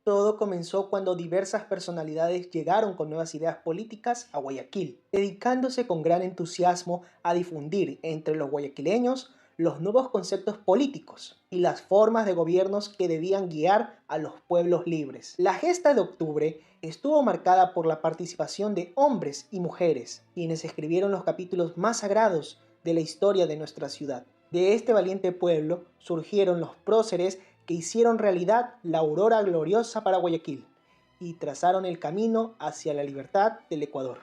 Todo comenzó cuando diversas personalidades llegaron con nuevas ideas políticas a Guayaquil, dedicándose con gran entusiasmo a difundir entre los guayaquileños los nuevos conceptos políticos y las formas de gobiernos que debían guiar a los pueblos libres. La gesta de octubre estuvo marcada por la participación de hombres y mujeres, quienes escribieron los capítulos más sagrados de la historia de nuestra ciudad. De este valiente pueblo surgieron los próceres que hicieron realidad la aurora gloriosa para Guayaquil y trazaron el camino hacia la libertad del Ecuador.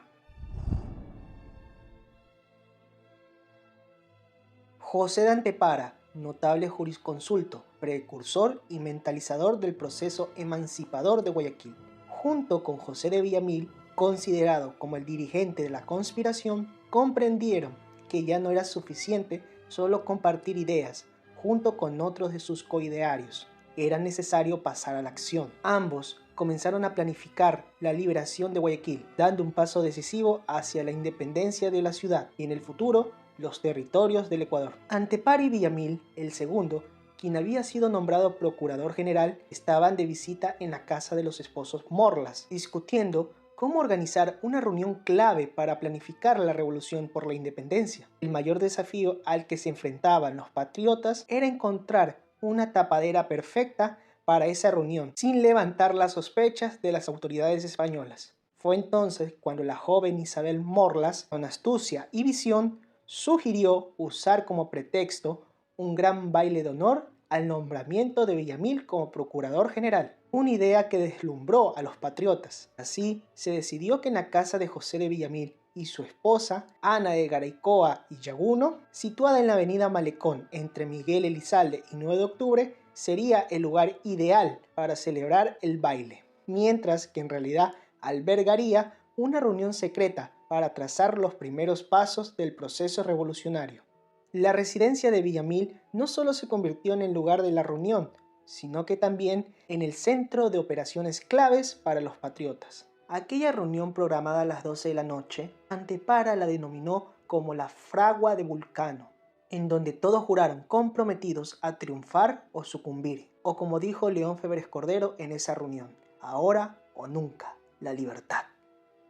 José de Antepara, notable jurisconsulto, precursor y mentalizador del proceso emancipador de Guayaquil, junto con José de Villamil, considerado como el dirigente de la conspiración, comprendieron que ya no era suficiente solo compartir ideas, junto con otros de sus coidearios. Era necesario pasar a la acción. Ambos comenzaron a planificar la liberación de Guayaquil, dando un paso decisivo hacia la independencia de la ciudad y en el futuro los territorios del Ecuador. Antepara y Villamil, el segundo, quien había sido nombrado procurador general, estaban de visita en la casa de los esposos Morlas, discutiendo cómo organizar una reunión clave para planificar la revolución por la independencia. El mayor desafío al que se enfrentaban los patriotas era encontrar una tapadera perfecta para esa reunión, sin levantar las sospechas de las autoridades españolas. Fue entonces cuando la joven Isabel Morlas, con astucia y visión, sugirió usar como pretexto un gran baile de honor al nombramiento de Villamil como procurador general, una idea que deslumbró a los patriotas. Así, se decidió que en la casa de José de Villamil y su esposa, Ana de Garaycoa y Yaguno, situada en la avenida Malecón entre Miguel Elizalde y 9 de octubre, sería el lugar ideal para celebrar el baile, mientras que en realidad albergaría una reunión secreta para trazar los primeros pasos del proceso revolucionario. La residencia de Villamil no solo se convirtió en el lugar de la reunión, sino que también en el centro de operaciones claves para los patriotas. Aquella reunión programada a las 12 de la noche, Antepara la denominó como la fragua de Vulcano, en donde todos juraron comprometidos a triunfar o sucumbir, o como dijo León Febres Cordero en esa reunión, ahora o nunca, la libertad.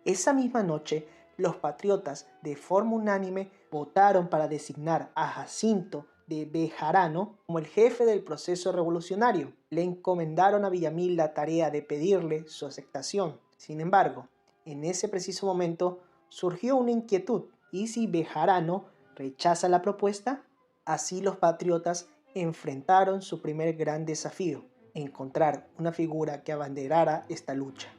Esa misma noche, los patriotas, de forma unánime, votaron para designar a Jacinto de Bejarano como el jefe del proceso revolucionario. Le encomendaron a Villamil la tarea de pedirle su aceptación. Sin embargo, en ese preciso momento surgió una inquietud. ¿Y si Bejarano rechaza la propuesta? Así los patriotas enfrentaron su primer gran desafío: encontrar una figura que abanderara esta lucha.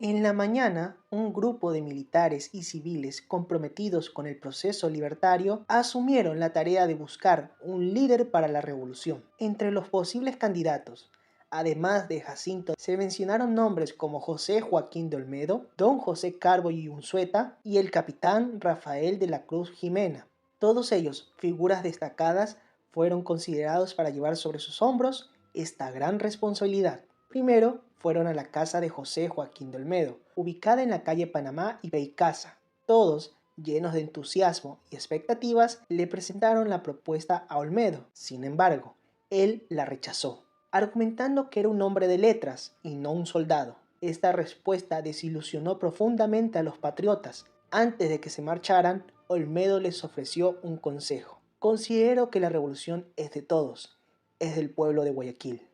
En la mañana, un grupo de militares y civiles comprometidos con el proceso libertario asumieron la tarea de buscar un líder para la revolución. Entre los posibles candidatos, además de Jacinto, se mencionaron nombres como José Joaquín de Olmedo, don José Carbo y Unzueta y el capitán Rafael de la Cruz Jimena. Todos ellos, figuras destacadas, fueron considerados para llevar sobre sus hombros esta gran responsabilidad. Primero fueron a la casa de José Joaquín de Olmedo, ubicada en la calle Panamá y Beicasa. Todos, llenos de entusiasmo y expectativas, le presentaron la propuesta a Olmedo. Sin embargo, él la rechazó, argumentando que era un hombre de letras y no un soldado. Esta respuesta desilusionó profundamente a los patriotas. Antes de que se marcharan, Olmedo les ofreció un consejo. Considero que la revolución es de todos, es del pueblo de Guayaquil.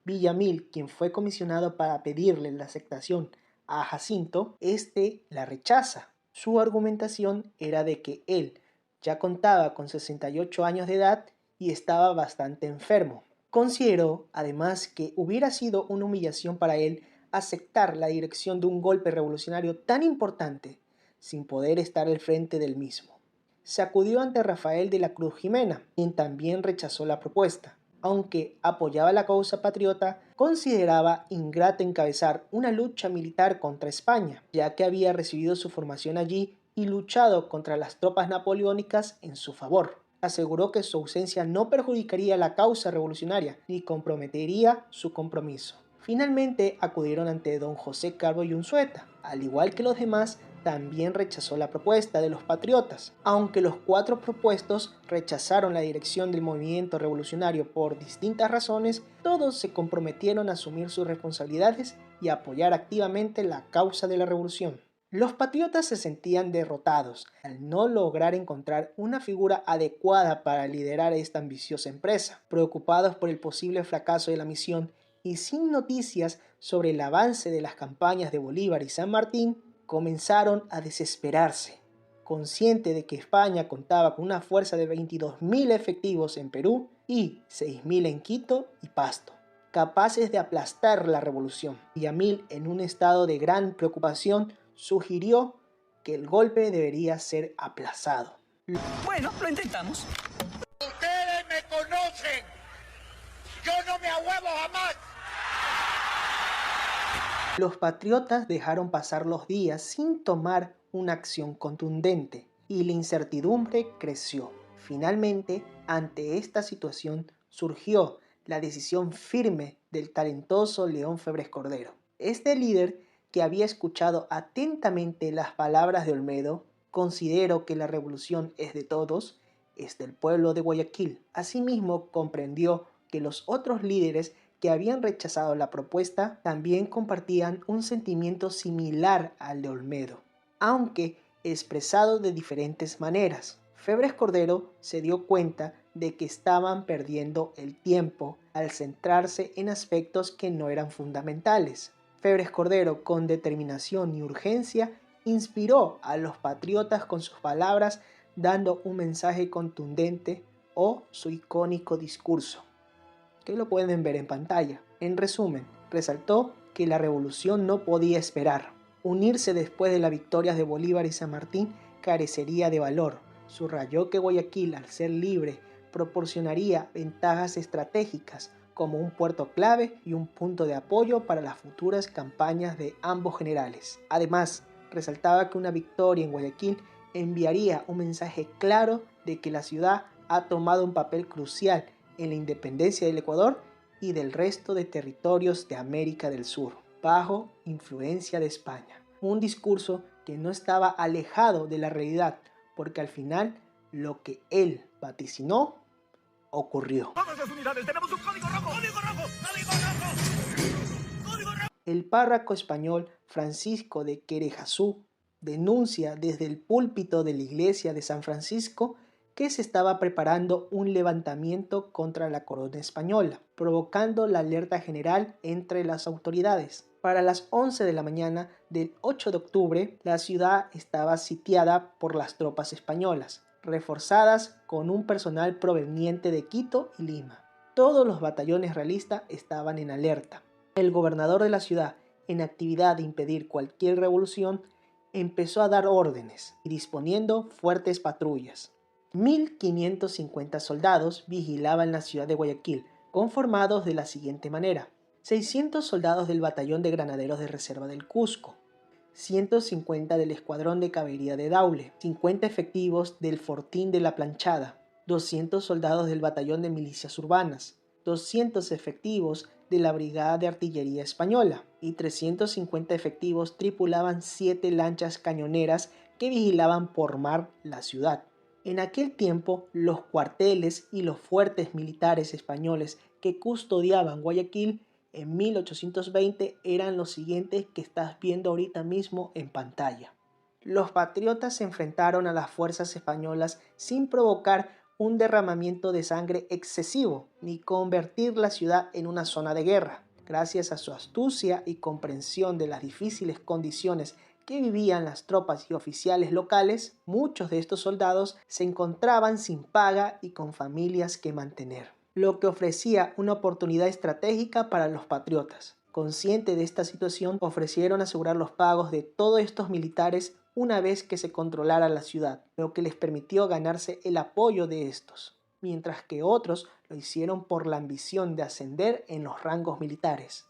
Villamil, quien fue comisionado para pedirle la aceptación a Jacinto, la rechaza. Su argumentación era de que él ya contaba con 68 años de edad y estaba bastante enfermo. Consideró, además, que hubiera sido una humillación para él aceptar la dirección de un golpe revolucionario tan importante sin poder estar al frente del mismo. Se acudió ante Rafael de la Cruz Jimena, quien también rechazó la propuesta. Aunque apoyaba la causa patriota, consideraba ingrato encabezar una lucha militar contra España, ya que había recibido su formación allí y luchado contra las tropas napoleónicas en su favor. Aseguró que su ausencia no perjudicaría la causa revolucionaria ni comprometería su compromiso. Finalmente acudieron ante don José Carbo y Unzueta. Al igual que los demás, también rechazó la propuesta de los patriotas. Aunque los 4 propuestos rechazaron la dirección del movimiento revolucionario por distintas razones, todos se comprometieron a asumir sus responsabilidades y a apoyar activamente la causa de la revolución. Los patriotas se sentían derrotados al no lograr encontrar una figura adecuada para liderar esta ambiciosa empresa. Preocupados por el posible fracaso de la misión y sin noticias sobre el avance de las campañas de Bolívar y San Martín, comenzaron a desesperarse. Consciente de que España contaba con una fuerza de 22.000 efectivos en Perú y 6.000 en Quito y Pasto, capaces de aplastar la revolución, Villamil, en un estado de gran preocupación, sugirió que el golpe debería ser aplazado. Bueno, lo intentamos. Ustedes me conocen. Yo no me ahuevo jamás. Los patriotas dejaron pasar los días sin tomar una acción contundente y la incertidumbre creció. Finalmente, ante esta situación, surgió la decisión firme del talentoso León Febres Cordero. Este líder, que había escuchado atentamente las palabras de Olmedo, consideró que la revolución es de todos, es del pueblo de Guayaquil. Asimismo, comprendió que los otros líderes que habían rechazado la propuesta también compartían un sentimiento similar al de Olmedo, aunque expresado de diferentes maneras. Febres Cordero se dio cuenta de que estaban perdiendo el tiempo al centrarse en aspectos que no eran fundamentales. Febres Cordero, con determinación y urgencia, inspiró a los patriotas con sus palabras, dando un mensaje contundente o su icónico discurso, que lo pueden ver en pantalla. En resumen, resaltó que la revolución no podía esperar. Unirse después de las victorias de Bolívar y San Martín carecería de valor. Subrayó que Guayaquil, al ser libre, proporcionaría ventajas estratégicas como un puerto clave y un punto de apoyo para las futuras campañas de ambos generales. Además, resaltaba que una victoria en Guayaquil enviaría un mensaje claro de que la ciudad ha tomado un papel crucial en la independencia del Ecuador y del resto de territorios de América del Sur, bajo influencia de España. Un discurso que no estaba alejado de la realidad, porque al final lo que él vaticinó ocurrió. Todas las unidades tenemos un código rojo. ¡Código rojo! ¡Código rojo! ¡Código rojo! El párroco español Francisco de Querejazú denuncia desde el púlpito de la iglesia de San Francisco que se estaba preparando un levantamiento contra la corona española, provocando la alerta general entre las autoridades. Para las 11 de la mañana del 8 de octubre, la ciudad estaba sitiada por las tropas españolas, reforzadas con un personal proveniente de Quito y Lima. Todos los batallones realistas estaban en alerta. El gobernador de la ciudad, en actividad de impedir cualquier revolución, empezó a dar órdenes y disponiendo fuertes patrullas. 1.550 soldados vigilaban la ciudad de Guayaquil, conformados de la siguiente manera: 600 soldados del batallón de granaderos de reserva del Cusco, 150 del escuadrón de caballería de Daule, 50 efectivos del Fortín de la Planchada, 200 soldados del batallón de milicias urbanas, 200 efectivos de la Brigada de Artillería Española y 350 efectivos tripulaban 7 lanchas cañoneras que vigilaban por mar la ciudad. En aquel tiempo, los cuarteles y los fuertes militares españoles que custodiaban Guayaquil en 1820 eran los siguientes que estás viendo ahorita mismo en pantalla. Los patriotas se enfrentaron a las fuerzas españolas sin provocar un derramamiento de sangre excesivo ni convertir la ciudad en una zona de guerra. Gracias a su astucia y comprensión de las difíciles condiciones que vivían las tropas y oficiales locales, muchos de estos soldados se encontraban sin paga y con familias que mantener, lo que ofrecía una oportunidad estratégica para los patriotas. Conscientes de esta situación, ofrecieron asegurar los pagos de todos estos militares una vez que se controlara la ciudad, lo que les permitió ganarse el apoyo de estos, mientras que otros lo hicieron por la ambición de ascender en los rangos militares.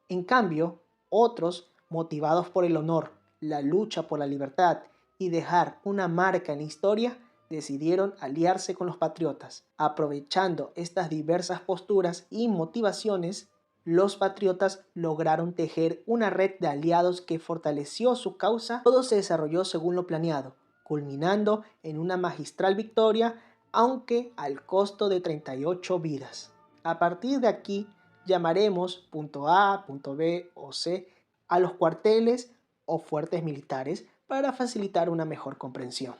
En cambio, otros, motivados por el honor, la lucha por la libertad y dejar una marca en la historia, decidieron aliarse con los patriotas. Aprovechando estas diversas posturas y motivaciones, los patriotas lograron tejer una red de aliados que fortaleció su causa. Todo se desarrolló según lo planeado, culminando en una magistral victoria, aunque al costo de 38 vidas. A partir de aquí, llamaremos punto A, punto B o C a los cuarteles o fuertes militares para facilitar una mejor comprensión.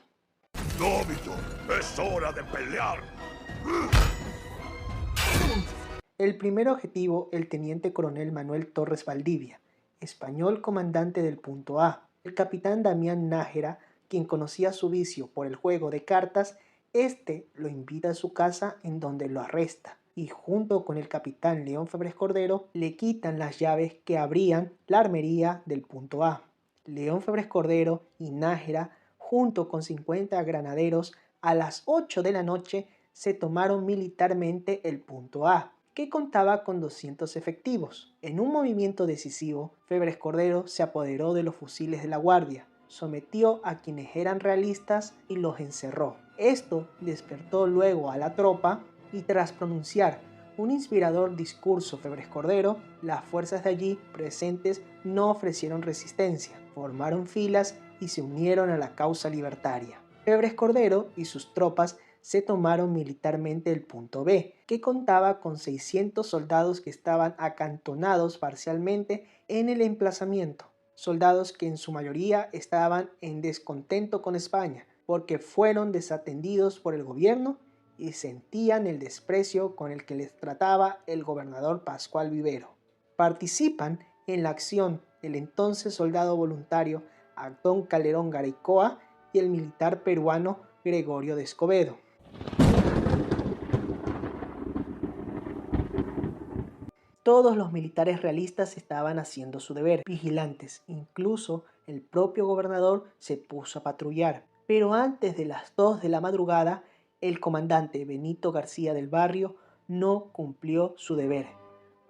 Nóbito, es hora de pelear. El primer objetivo, el teniente coronel Manuel Torres Valdivia, español comandante del punto A. El capitán Damián Nájera, quien conocía su vicio por el juego de cartas, lo invita a su casa en donde lo arresta y junto con el capitán León Febres Cordero le quitan las llaves que abrían la armería del punto A. León Febres Cordero y Nájera, junto con 50 granaderos, a las 8 de la noche se tomaron militarmente el punto A, que contaba con 200 efectivos. En un movimiento decisivo, Febres Cordero se apoderó de los fusiles de la guardia, sometió a quienes eran realistas y los encerró. Esto despertó luego a la tropa y tras pronunciar un inspirador discurso Febres Cordero, las fuerzas de allí presentes no ofrecieron resistencia, formaron filas y se unieron a la causa libertaria. Febres Cordero y sus tropas se tomaron militarmente el punto B, que contaba con 600 soldados que estaban acantonados parcialmente en el emplazamiento. Soldados que en su mayoría estaban en descontento con España, porque fueron desatendidos por el gobierno y sentían el desprecio con el que les trataba el gobernador Pascual Vivero. Participan en la acción el entonces soldado voluntario Antón Calderón Garaycoa y el militar peruano Gregorio de Escobedo. Todos los militares realistas estaban haciendo su deber, vigilantes, incluso el propio gobernador se puso a patrullar. Pero antes de las 2 de la madrugada, el comandante Benito García del Barrio no cumplió su deber,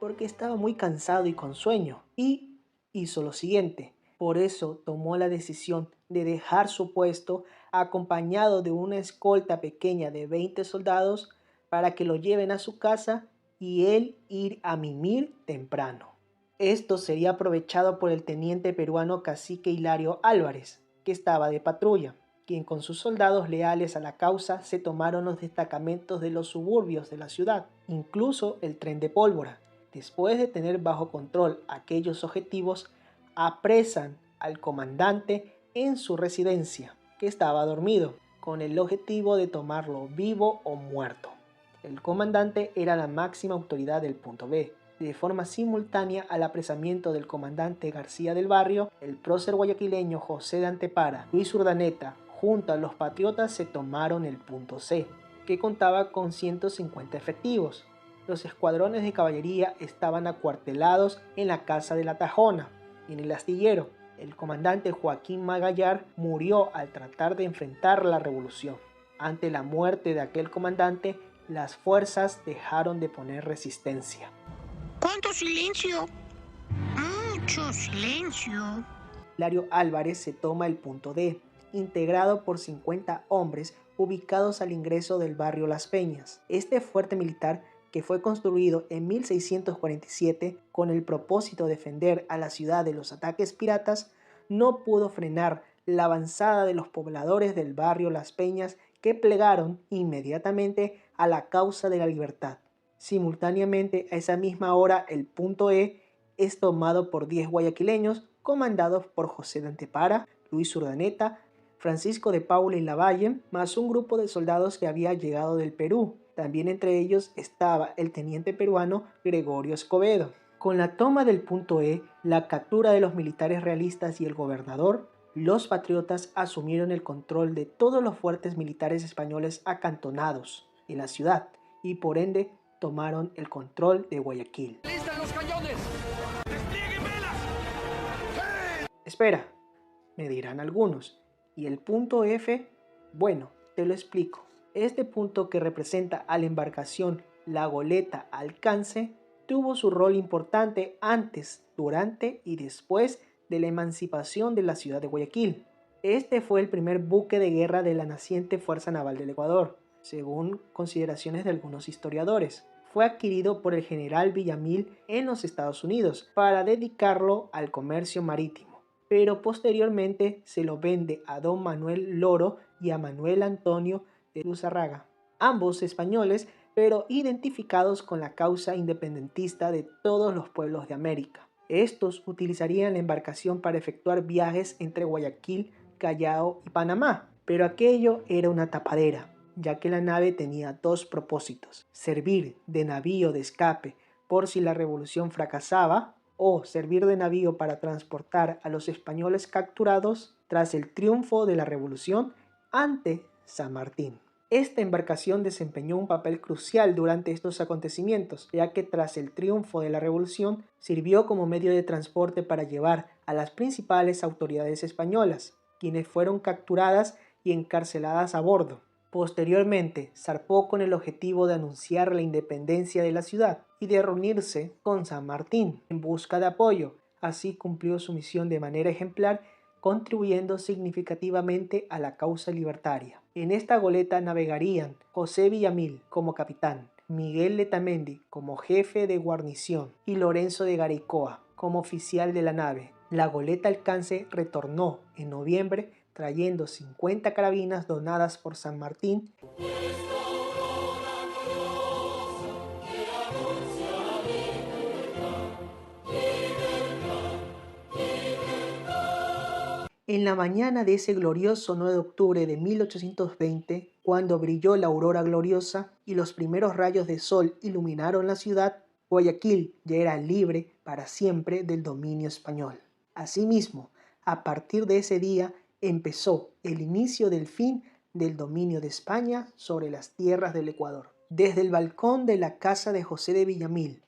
porque estaba muy cansado y con sueño, y hizo lo siguiente. Por eso tomó la decisión de dejar su puesto acompañado de una escolta pequeña de 20 soldados para que lo lleven a su casa y él ir a mimir temprano. Esto sería aprovechado por el teniente peruano Cacique Hilario Álvarez, que estaba de patrulla, quien con sus soldados leales a la causa se tomaron los destacamentos de los suburbios de la ciudad, incluso el tren de pólvora. Después de tener bajo control aquellos objetivos, apresan al comandante en su residencia, que estaba dormido, con el objetivo de tomarlo vivo o muerto. El comandante era la máxima autoridad del punto B. De forma simultánea al apresamiento del comandante García del Barrio, el prócer guayaquileño José de Antepara, Luis Urdaneta, junto a los patriotas se tomaron el punto C, que contaba con 150 efectivos. Los escuadrones de caballería estaban acuartelados en la casa de la Tajona, y en el astillero. El comandante Joaquín Magallar murió al tratar de enfrentar la revolución. Ante la muerte de aquel comandante, las fuerzas dejaron de poner resistencia. ¿Cuánto silencio? Mucho silencio. Hilario Álvarez se toma el punto D, integrado por 50 hombres ubicados al ingreso del barrio Las Peñas. Este fuerte militar, que fue construido en 1647 con el propósito de defender a la ciudad de los ataques piratas, no pudo frenar la avanzada de los pobladores del barrio Las Peñas, que plegaron inmediatamente a la causa de la libertad. Simultáneamente, a esa misma hora, el punto E es tomado por 10 guayaquileños comandados por José de Antepara, Luis Urdaneta, Francisco de Paula y Lavalle, más un grupo de soldados que había llegado del Perú. También entre ellos estaba el teniente peruano Gregorio Escobedo. Con la toma del punto E, la captura de los militares realistas y el gobernador, los patriotas asumieron el control de todos los fuertes militares españoles acantonados en la ciudad y por ende tomaron el control de Guayaquil. ¡Listan los cañones! ¡Desplieguen velas! ¡Sí! Espera, me dirán algunos. ¿Y el punto F? Bueno, te lo explico. Este punto, que representa a la embarcación la goleta Alcance, tuvo su rol importante antes, durante y después de la emancipación de la ciudad de Guayaquil. Este fue el primer buque de guerra de la naciente Fuerza Naval del Ecuador, según consideraciones de algunos historiadores. fue adquirido por el general Villamil en los Estados Unidos para dedicarlo al comercio marítimo, pero posteriormente se lo vende a don Manuel Loro y a Manuel Antonio de Luzarraga, ambos españoles, pero identificados con la causa independentista de todos los pueblos de América. Estos utilizarían la embarcación para efectuar viajes entre Guayaquil, Callao y Panamá, pero aquello era una tapadera, ya que la nave tenía dos propósitos: servir de navío de escape por si la revolución fracasaba, o servir de navío para transportar a los españoles capturados tras el triunfo de la revolución ante San Martín. Esta embarcación desempeñó un papel crucial durante estos acontecimientos, ya que tras el triunfo de la revolución sirvió como medio de transporte para llevar a las principales autoridades españolas, quienes fueron capturadas y encarceladas a bordo. Posteriormente, zarpó con el objetivo de anunciar la independencia de la ciudad y de reunirse con San Martín en busca de apoyo. Así cumplió su misión de manera ejemplar, contribuyendo significativamente a la causa libertaria. En esta goleta navegarían José Villamil como capitán, Miguel Letamendi como jefe de guarnición y Lorenzo de Garaycoa como oficial de la nave. La goleta Alcance retornó en noviembre trayendo 50 carabinas donadas por San Martín. En la mañana de ese glorioso 9 de octubre de 1820, cuando brilló la aurora gloriosa y los primeros rayos de sol iluminaron la ciudad, Guayaquil ya era libre para siempre del dominio español. Asimismo, a partir de ese día empezó el inicio del fin del dominio de España sobre las tierras del Ecuador. Desde el balcón de la casa de José de Villamil,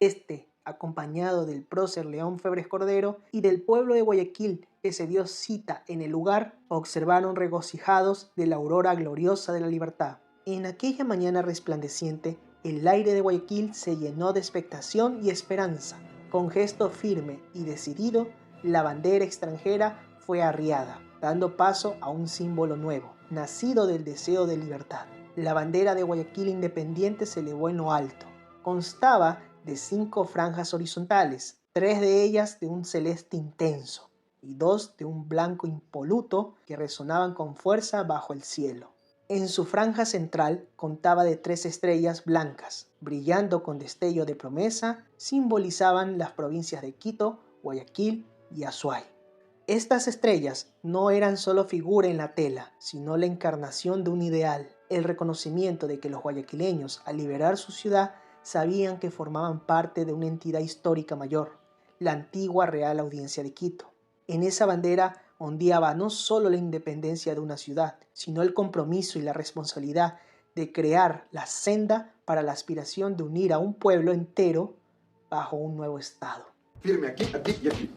acompañado del prócer León Febres Cordero y del pueblo de Guayaquil que se dio cita en el lugar, observaron regocijados de la aurora gloriosa de la libertad. En aquella mañana resplandeciente, el aire de Guayaquil se llenó de expectación y esperanza. Con gesto firme y decidido, la bandera extranjera fue arriada, dando paso a un símbolo nuevo, nacido del deseo de libertad. La bandera de Guayaquil independiente se elevó en lo alto. Constaba de 5 franjas horizontales, 3 de ellas de un celeste intenso y 2 de un blanco impoluto que resonaban con fuerza bajo el cielo. En su franja central contaba de 3 estrellas blancas, brillando con destello de promesa, simbolizaban las provincias de Quito, Guayaquil y Azuay. Estas estrellas no eran solo figura en la tela, sino la encarnación de un ideal, el reconocimiento de que los guayaquileños, al liberar su ciudad, sabían que formaban parte de una entidad histórica mayor, la antigua Real Audiencia de Quito. En esa bandera ondeaba no solo la independencia de una ciudad, sino el compromiso y la responsabilidad de crear la senda para la aspiración de unir a un pueblo entero bajo un nuevo estado. Firme aquí y aquí.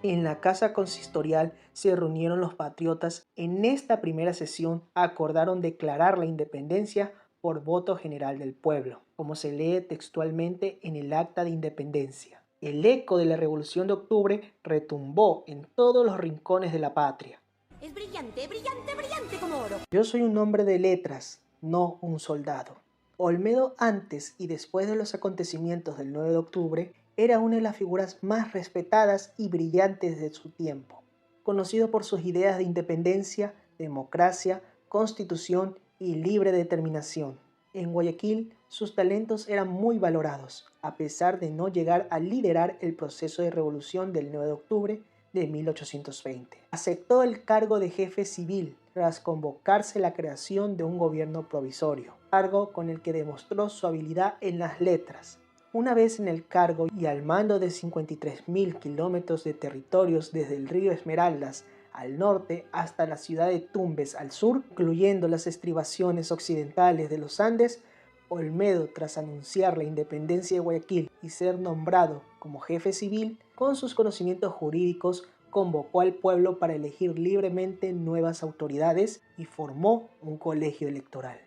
En la casa consistorial se reunieron los patriotas. En esta primera sesión acordaron declarar la independencia por voto general del pueblo, como se lee textualmente en el Acta de Independencia. El eco de la Revolución de Octubre retumbó en todos los rincones de la patria. Es brillante, brillante, brillante como oro. Yo soy un hombre de letras, no un soldado. Olmedo, antes y después de los acontecimientos del 9 de octubre, era una de las figuras más respetadas y brillantes de su tiempo, conocido por sus ideas de independencia, democracia, constitución y libre determinación. En Guayaquil, sus talentos eran muy valorados, a pesar de no llegar a liderar el proceso de revolución del 9 de octubre de 1820. Aceptó el cargo de jefe civil tras convocarse la creación de un gobierno provisorio, cargo con el que demostró su habilidad en las letras. Una vez en el cargo y al mando de 53.000 kilómetros de territorios desde el río Esmeraldas al norte hasta la ciudad de Tumbes al sur, incluyendo las estribaciones occidentales de los Andes, Olmedo, tras anunciar la independencia de Guayaquil y ser nombrado como jefe civil, con sus conocimientos jurídicos, convocó al pueblo para elegir libremente nuevas autoridades y formó un colegio electoral.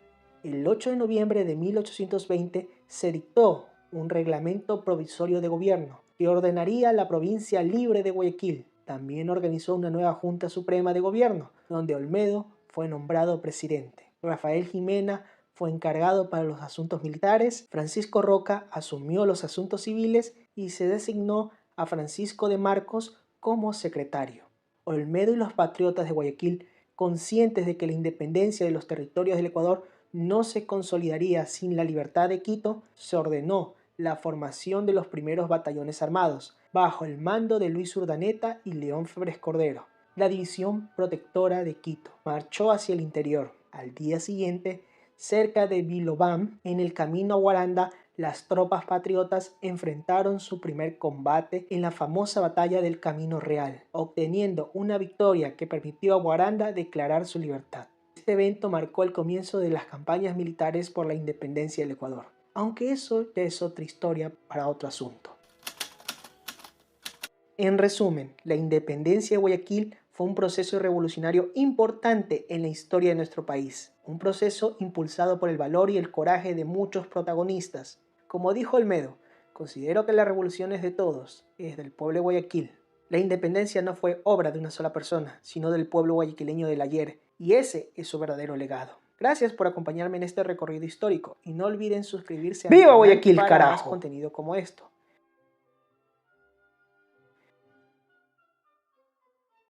El 8 de noviembre de 1820 se dictó un reglamento provisorio de gobierno que ordenaría la provincia libre de Guayaquil. También organizó una nueva Junta Suprema de Gobierno, donde Olmedo fue nombrado presidente. Rafael Jimena fue encargado para los asuntos militares, Francisco Roca asumió los asuntos civiles y se designó a Francisco de Marcos como secretario. Olmedo y los patriotas de Guayaquil, conscientes de que la independencia de los territorios del Ecuador no se consolidaría sin la libertad de Quito, se ordenó la formación de los primeros batallones armados, bajo el mando de Luis Urdaneta y León Febres Cordero. La División Protectora de Quito marchó hacia el interior. Al día siguiente, cerca de Vilobam, en el camino a Guaranda, las tropas patriotas enfrentaron su primer combate en la famosa batalla del Camino Real, obteniendo una victoria que permitió a Guaranda declarar su libertad. Este evento marcó el comienzo de las campañas militares por la independencia del Ecuador, aunque eso ya es otra historia para otro asunto. En resumen, la independencia de Guayaquil fue un proceso revolucionario importante en la historia de nuestro país, un proceso impulsado por el valor y el coraje de muchos protagonistas. Como dijo Olmedo, considero que la revolución es de todos, es del pueblo de Guayaquil. La independencia no fue obra de una sola persona, sino del pueblo guayaquileño del ayer, y ese es su verdadero legado. Gracias por acompañarme en este recorrido histórico y no olviden suscribirse a mi canal para más contenido como esto.